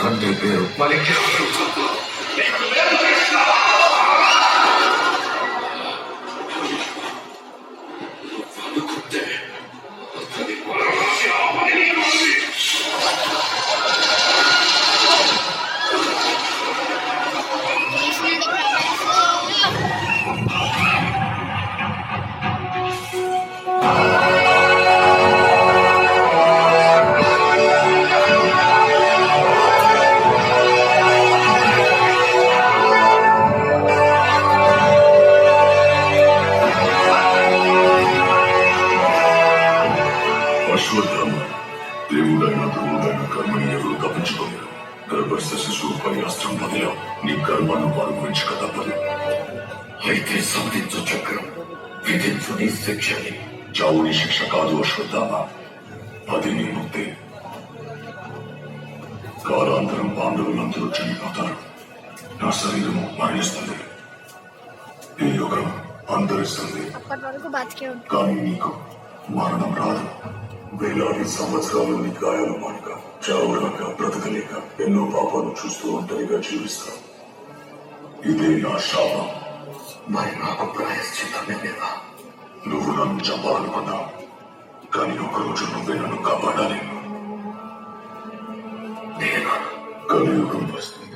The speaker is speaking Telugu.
తండ్రి పేరు అశ్వత్థామ దేవుడైన ధ్రువుడైన కర్మని ఎవరు తప్పించుకోలేరు. గర్భస్థ శిశువుపై అస్త్రం వదిలా నీ కర్మను అనుభవించక తప్పదు. అయితే సాధించు చక్రం విధించు నీ శిక్షని. చావుని శిక్ష కాదు అశ్వత్థామ, అది నీ ముక్తి. కాలాంతరం పాండవులందరూ చనిపోతారు, నా శరీరము మరణిస్తుంది, ఈ యుగం అంతరిస్తుంది. అప్పటి వరకు బతికే ఉంటుంది. కానీ నీకు మరణం రాదు. వేలాది సంవత్సరాలు నీ గాయాలు మానక, చావలేక, బ్రతకలేక ఎన్నో పాపాలు చూస్తూ ఒంటరిగా జీవిస్తావు. ఇదే నా శాపం. మరి నాకు ప్రాయశ్చిత్తమే లేదా? నువ్వు నన్ను చంపాలనుకున్నావు, కానీ ఒకరోజు నువ్వే నన్ను కాపాడాలి. నేను కలియుగం వస్తుంది.